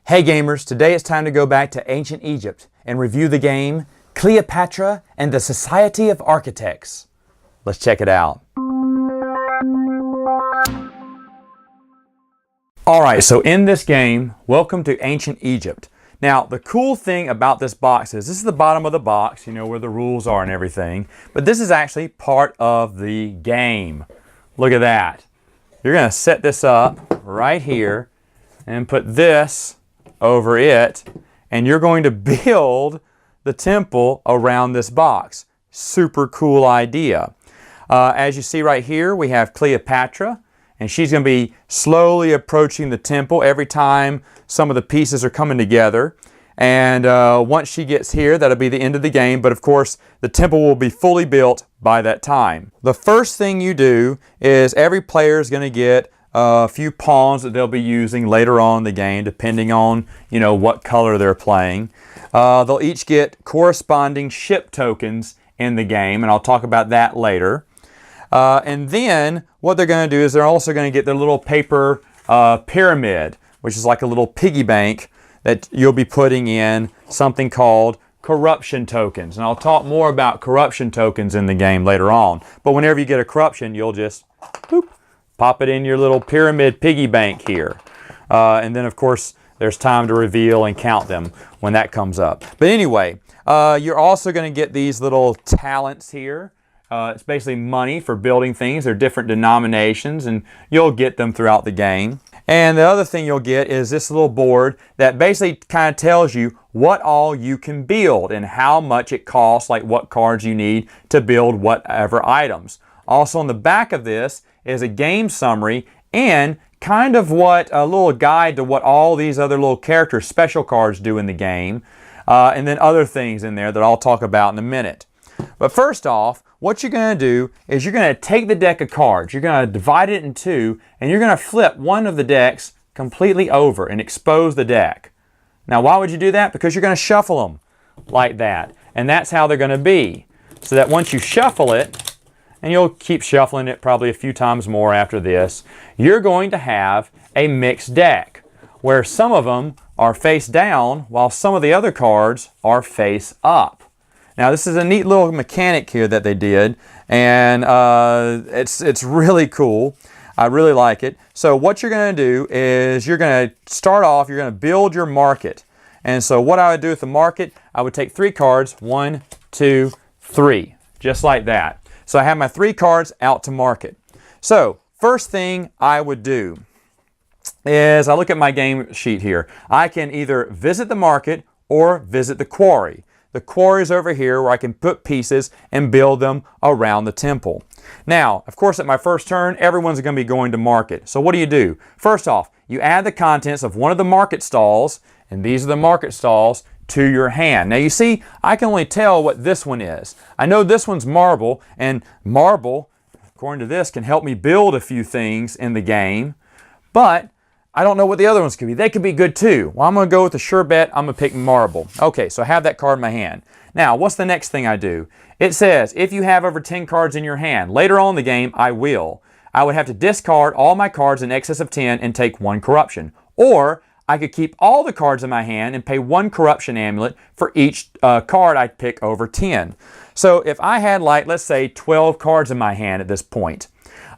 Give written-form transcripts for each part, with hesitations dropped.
Hey gamers, today it's time to go back to ancient Egypt and review the game Cleopatra and the Society of Architects. Let's check it out. Alright, so in this game, welcome to ancient Egypt. Now, the cool thing about this box is this is the bottom of the box, you know, where the rules are and everything, but this is actually part of the game. Look at that. You're going to set this up right here and put this over it, and you're going to build the temple around this box. Super cool idea. As you see right here, we have Cleopatra, and she's going to be slowly approaching the temple every time some of the pieces are coming together. And once she gets here, that'll be the end of the game, but of course the temple will be fully built by that time. The first thing you do is every player is going to get a few pawns that they'll be using later on in the game, depending on, you know, what color they're playing. They'll each get corresponding ship tokens in the game, and I'll talk about that later. And then what they're going to do is they're also going to get their little paper pyramid, which is like a little piggy bank that you'll be putting in something called corruption tokens. And I'll talk more about corruption tokens in the game later on. But whenever you get a corruption, you'll just boop, pop it in your little pyramid piggy bank here. And then, of course, there's time to reveal and count them when that comes up. But anyway, you're also going to get these little talents here. It's basically money for building things. They're different denominations, and you'll get them throughout the game. And the other thing you'll get is this little board that basically kind of tells you what all you can build and how much it costs, like what cards you need to build whatever items. Also on the back of this is a game summary and kind of what a little guide to what all these other little characters, special cards, do in the game. And then other things in there that I'll talk about in a minute. But first off, what you're going to do is you're going to take the deck of cards, you're going to divide it in two, and you're going to flip one of the decks completely over and expose the deck. Now, why would you do that? Because you're going to shuffle them like that. And that's how they're going to be. So that once you shuffle it, and you'll keep shuffling it probably a few times more after this, you're going to have a mixed deck where some of them are face down while some of the other cards are face up. Now, this is a neat little mechanic here that they did, and it's really cool. I really like it. So what you're going to do is you're going to start off, you're going to build your market. And so what I would do with the market, I would take 3 cards, 1, 2, 3, just like that. So I have my 3 cards out to market. So first thing I would do is I look at my game sheet here. I can either visit the market or visit the quarry. The quarry is over here where I can put pieces and build them around the temple. Now, of course, at my first turn, everyone's going to be going to market. So what do? First off, you add the contents of one of the market stalls, and these are the market stalls, to your hand. Now you see, I can only tell what this one is. I know this one's marble, and marble, according to this, can help me build a few things in the game, but I don't know what the other ones could be. They could be good too. Well, I'm going to go with a sure bet. I'm going to pick marble. Okay, so I have that card in my hand. Now, what's the next thing I do? It says, if you have over 10 cards in your hand, later on in the game, I will. I would have to discard all my cards in excess of 10 and take 1 corruption. Or I could keep all the cards in my hand and pay 1 corruption amulet for each card I pick over 10. So if I had, like, let's say 12 cards in my hand at this point,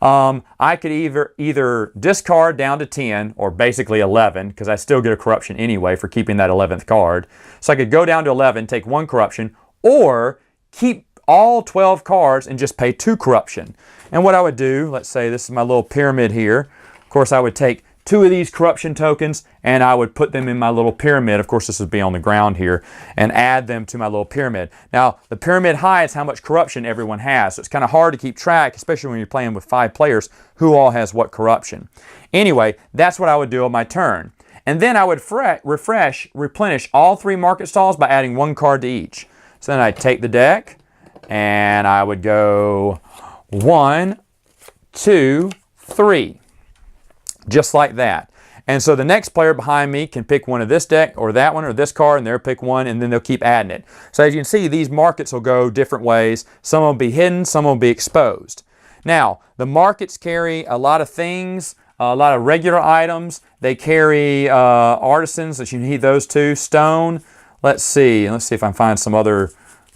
I could either discard down to 10 or basically 11, because I still get a corruption anyway for keeping that 11th card. So I could go down to 11, take 1 corruption, or keep all 12 cards and just pay 2 corruption. And what I would do, let's say this is my little pyramid here. Of course, I would take 2 of these corruption tokens and I would put them in my little pyramid. Of course, this would be on the ground here, and add them to my little pyramid. Now, the pyramid hides how much corruption everyone has, so it's kind of hard to keep track, especially when you're playing with 5 players, who all has what corruption. Anyway, that's what I would do on my turn. And then I would replenish all 3 market stalls by adding 1 card to each. So then I'd take the deck, and I would go 1, 2, 3. Just like that. And so the next player behind me can pick one of this deck or that one or this card, and they'll pick one, and then they'll keep adding it. So as you can see, these markets will go different ways. Some will be hidden, some will be exposed. Now, the markets carry a lot of things. A lot of regular items. They carry artisans, that you need those too. Stone. Let's see if I can find some other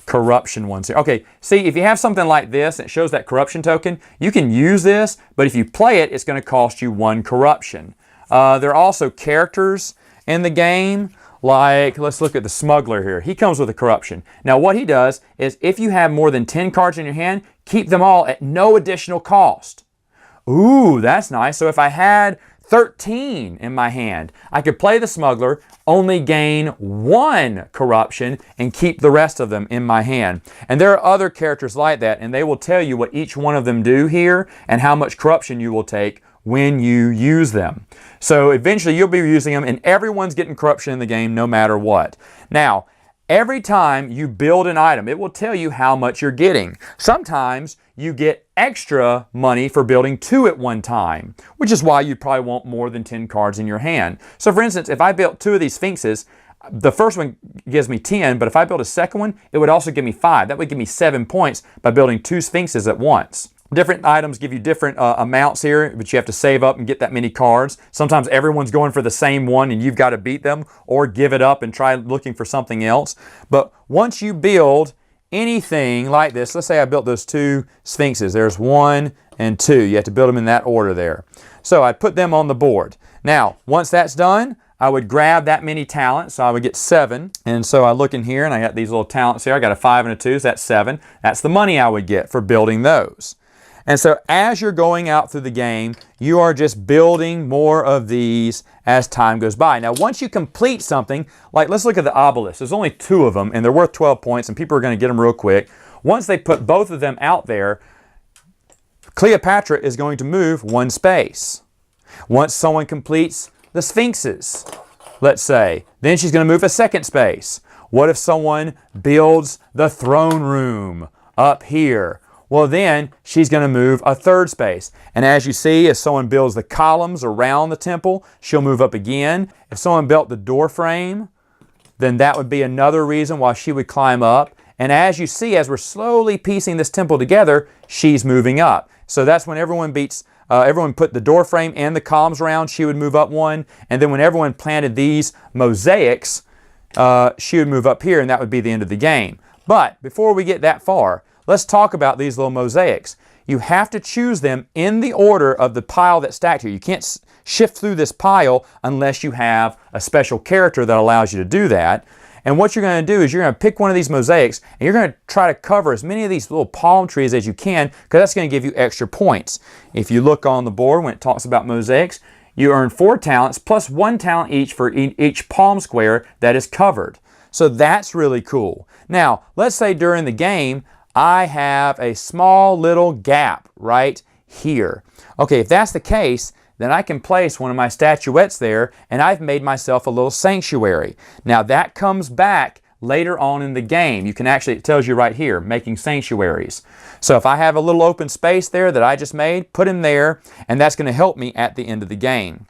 corruption ones here. Okay, see, if you have something like this and it shows that corruption token, you can use this, but if you play it, it's going to cost you 1 corruption. There are also characters in the game, like, let's look at the Smuggler here. He comes with a corruption. Now, what he does is, if you have more than 10 cards in your hand, keep them all at no additional cost. Ooh, that's nice. So if I had 13 in my hand, I could play the Smuggler, only gain 1 corruption, and keep the rest of them in my hand. And there are other characters like that, and they will tell you what each one of them do here and how much corruption you will take when you use them. So eventually you'll be using them, and everyone's getting corruption in the game no matter what. Now, every time you build an item, it will tell you how much you're getting. Sometimes you get extra money for building 2 at one time, which is why you probably want more than 10 cards in your hand. So for instance, if I built 2 of these Sphinxes, the first one gives me 10, but if I build a second one, it would also give me 5. That would give me 7 points by building 2 Sphinxes at once. Different items give you different amounts here, but you have to save up and get that many cards. Sometimes everyone's going for the same one and you've got to beat them, or give it up and try looking for something else. But once you build anything like this, let's say I built those 2 Sphinxes. There's 1 and 2. You have to build them in that order there. So I put them on the board. Now, once that's done, I would grab that many talents, so I would get 7. And so I look in here and I got these little talents here. I got a 5 and a 2, so that's 7. That's the money I would get for building those. And so as you're going out through the game, you are just building more of these as time goes by. Now, once you complete something, like let's look at the obelisk. There's only 2 of them, and they're worth 12 points, and people are going to get them real quick. Once they put both of them out there, Cleopatra is going to move 1 space. Once someone completes the Sphinxes, let's say, then she's going to move a 2nd space. What if someone builds the throne room up here? Well, then she's going to move a 3rd space. And as you see, if someone builds the columns around the temple, she'll move up again. If someone built the door frame, then that would be another reason why she would climb up. And as you see, as we're slowly piecing this temple together, she's moving up. So that's when everyone put the door frame and the columns around, she would move up 1. And then when everyone planted these mosaics, she would move up here, and that would be the end of the game. But before we get that far, let's talk about these little mosaics. You have to choose them in the order of the pile that's stacked here. You can't shift through this pile unless you have a special character that allows you to do that. And what you're going to do is you're going to pick one of these mosaics and you're going to try to cover as many of these little palm trees as you can, because that's going to give you extra points. If you look on the board when it talks about mosaics, you earn 4 talents plus 1 talent each for each palm square that is covered. So that's really cool. Now, let's say during the game, I have a small little gap right here. Okay, if that's the case, then I can place one of my statuettes there, and I've made myself a little sanctuary. Now that comes back later on in the game. You can actually, it tells you right here, making sanctuaries. So if I have a little open space there that I just made, put him there, and that's going to help me at the end of the game.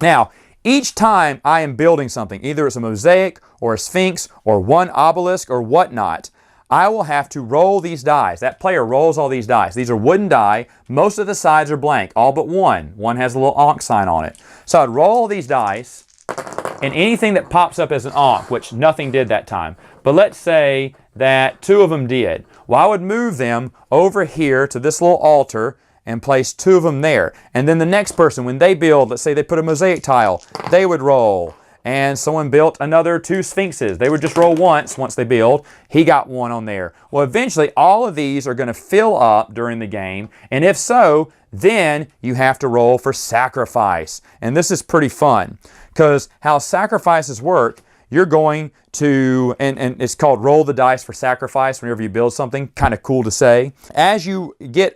Now, each time I am building something, either it's a mosaic or a sphinx or 1 obelisk or whatnot, I will have to roll these dice. That player rolls all these dice. These are wooden die. Most of the sides are blank, all but 1. 1 has a little Ankh sign on it. So I'd roll all these dice, and anything that pops up as an Ankh, which nothing did that time, but let's say that 2 of them did. Well, I would move them over here to this little altar and place 2 of them there. And then the next person, when they build, let's say they put a mosaic tile, they would roll. And someone built another 2 sphinxes. They would just roll once they build. He got 1 on there. Well, eventually all of these are going to fill up during the game. And if so, then you have to roll for sacrifice. And this is pretty fun, because how sacrifices work, you're going to, and it's called roll the dice for sacrifice whenever you build something. Kind of cool to say. As you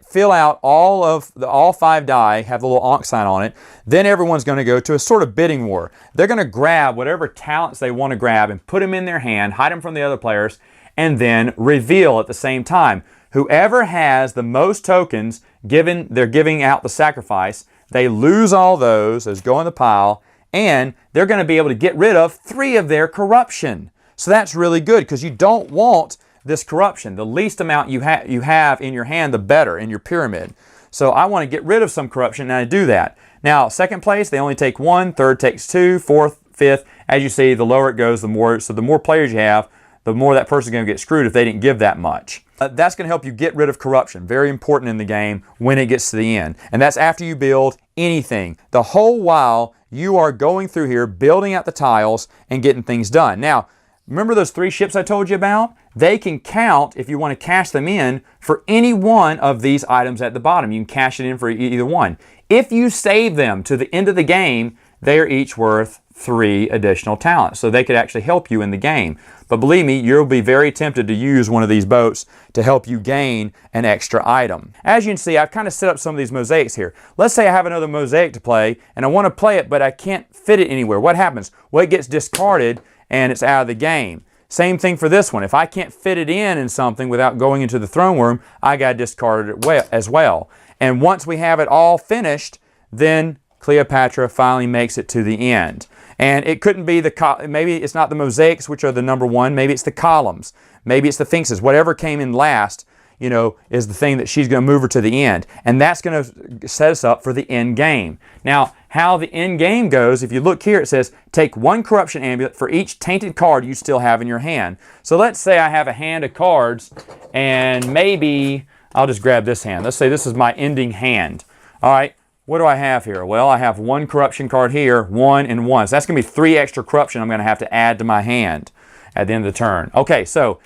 fill out all 5 die, have the little Ankh sign on it, then everyone's going to go to a sort of bidding war. They're going to grab whatever talents they want to grab and put them in their hand, hide them from the other players, and then reveal at the same time. Whoever has the most tokens they're giving out the sacrifice, they lose all those go in the pile, and they're going to be able to get rid of 3 of their corruption. So that's really good, because you don't want this corruption. The least amount you have in your hand, the better in your pyramid. So I want to get rid of some corruption, and I do that. Now, second place, they only take 1, third takes 2, fourth, fifth. As you see, the lower it goes, the more players you have, the more that person's going to get screwed if they didn't give that much. That's going to help you get rid of corruption. Very important in the game when it gets to the end. And that's after you build anything. The whole while you are going through here, building out the tiles and getting things done. Now, remember those 3 ships I told you about? They can count, if you want to cash them in, for any one of these items at the bottom. You can cash it in for either one. If you save them to the end of the game, they are each worth 3 additional talents. So they could actually help you in the game. But believe me, you'll be very tempted to use one of these boats to help you gain an extra item. As you can see, I've kind of set up some of these mosaics here. Let's say I have another mosaic to play, and I want to play it, but I can't fit it anywhere. What happens? Well, it gets discarded, and it's out of the game. Same thing for this one. If I can't fit it in something without going into the throne room, I got to discard it as well. And once we have it all finished, then Cleopatra finally makes it to the end. And it couldn't be maybe it's not the mosaics, which are the number 1. Maybe it's the columns. Maybe it's the sphinxes. Whatever came in last, you know, is the thing that she's going to move her to the end. And that's going to set us up for the end game. Now, how the end game goes, if you look here, it says, take 1 corruption amulet for each tainted card you still have in your hand. So let's say I have a hand of cards, and maybe I'll just grab this hand. Let's say this is my ending hand. All right. What do I have here? Well, I have 1 corruption card here, 1 and 1. So that's going to be 3 extra corruption I'm going to have to add to my hand at the end of the turn. Okay, so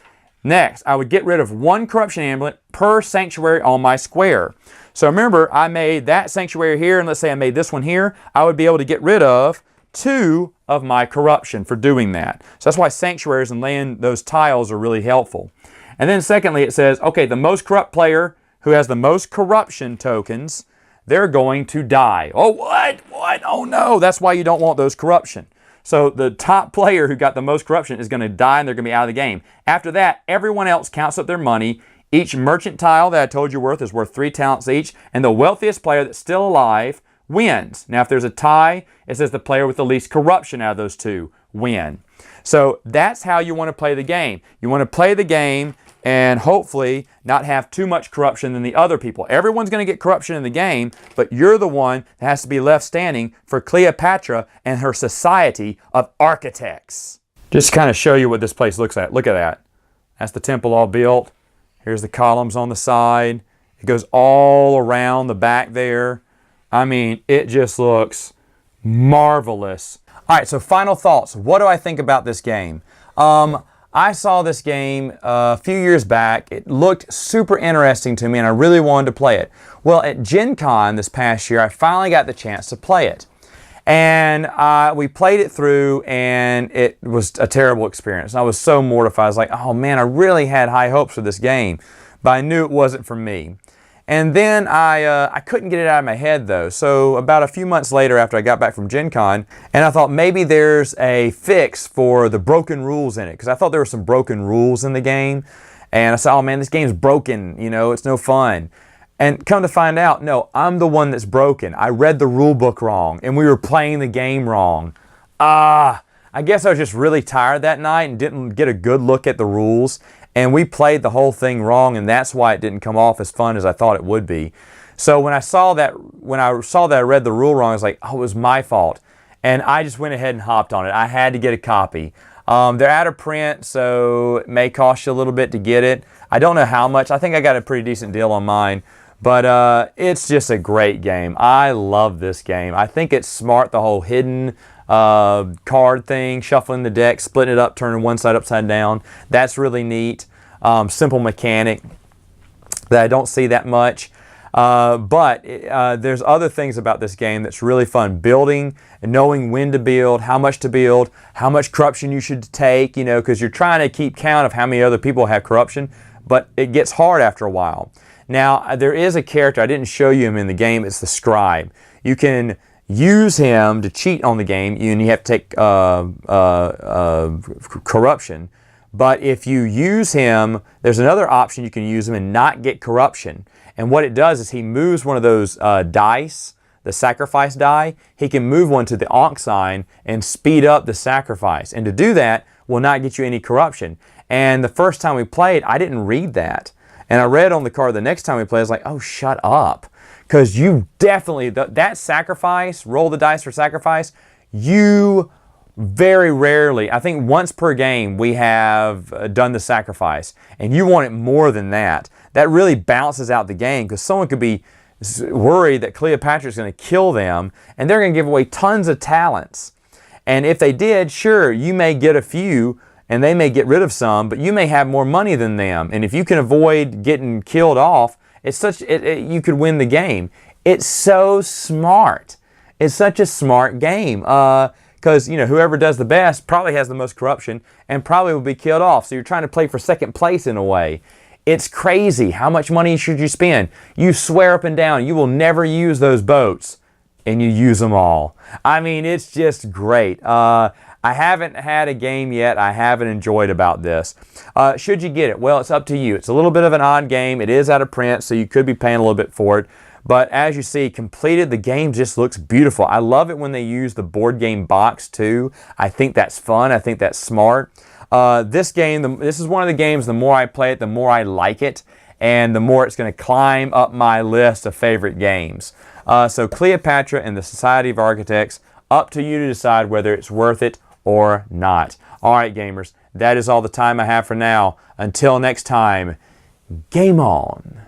next, I would get rid of 1 corruption amulet per sanctuary on my square. So remember, I made that sanctuary here, and let's say I made this one here. I would be able to get rid of 2 of my corruption for doing that. So that's why sanctuaries and laying those tiles are really helpful. And then secondly, it says, okay, the most corrupt player who has the most corruption tokens, they're going to die. Oh, what? What? Oh, no. That's why you don't want those corruption. So the top player who got the most corruption is going to die, and they're going to be out of the game. After that, everyone else counts up their money. Each merchant tile that I told you is worth 3 talents each, and the wealthiest player that's still alive wins. Now, if there's a tie, it says the player with the least corruption out of those 2 win. So that's how you want to play the game. You want to play the game and hopefully not have too much corruption than the other people. Everyone's going to get corruption in the game, but you're the one that has to be left standing for Cleopatra and her society of architects. Just to kind of show you what this place looks like. Look at that. That's the temple all built. Here's the columns on the side. It goes all around the back there. I mean, it just looks marvelous. All right, so final thoughts. What do I think about this game? I saw this game a few years back. It looked super interesting to me, and I really wanted to play it. Well, at Gen Con this past year, I finally got the chance to play it. And we played it through, and it was a terrible experience. And I was so mortified. I was like, oh man, I really had high hopes for this game, but I knew it wasn't for me. And then I couldn't get it out of my head though. So about a few months later after I got back from Gen Con, and I thought maybe there's a fix for the broken rules in it, because I thought there were some broken rules in the game. And I said, oh man, this game's broken, you know, it's no fun. And come to find out, no, I'm the one that's broken. I read the rule book wrong, and we were playing the game wrong. I guess I was just really tired that night and didn't get a good look at the rules. And we played the whole thing wrong, and that's why it didn't come off as fun as I thought it would be. So when I saw that I read the rule wrong, I was like, oh, it was my fault. And I just went ahead and hopped on it. I had to get a copy. They're out of print, so it may cost you a little bit to get it. I don't know how much. I think I got a pretty decent deal on mine. But it's just a great game. I love this game. I think it's smart, the whole hidden card thing, shuffling the deck, splitting it up, turning one side upside down. That's really neat. Simple mechanic that I don't see that much. But there's other things about this game that's really fun. Building, and knowing when to build, how much corruption you should take, you know, because you're trying to keep count of how many other people have corruption, but it gets hard after a while. Now, there is a character, I didn't show you him in the game, it's the Scribe. You can use him to cheat on the game, and you have to take corruption. But if you use him, there's another option you can use him and not get corruption. And what it does is he moves one of those dice, the sacrifice die. He can move one to the Ankh sign and speed up the sacrifice. And to do that will not get you any corruption. And the first time we played, I didn't read that. And I read on the card the next time we played, I was like, oh, shut up. because you definitely, that sacrifice, roll the dice for sacrifice, you very rarely, I think once per game, we have done the sacrifice. And you want it more than that. That really balances out the game, because someone could be worried that Cleopatra is going to kill them, and they're going to give away tons of talents. And if they did, sure, you may get a few, and they may get rid of some, but you may have more money than them. And if you can avoid getting killed off, you could win the game. It's so smart. It's such a smart game. Because, you know, whoever does the best probably has the most corruption and probably will be killed off. So you're trying to play for second place in a way. It's crazy. How much money should you spend? You swear up and down you will never use those boats, and you use them all. I mean, it's just great. I haven't had a game yet I haven't enjoyed about this. Should you get it? Well, it's up to you. It's a little bit of an odd game. It is out of print, so you could be paying a little bit for it. But as you see, completed, the game just looks beautiful. I love it when they use the board game box too. I think that's fun. I think that's smart. This game, this is one of the games, the more I play it, the more I like it, and the more it's going to climb up my list of favorite games. So Cleopatra and the Society of Architects, up to you to decide whether it's worth it or not. All right, gamers, that is all the time I have for now. Until next time, game on.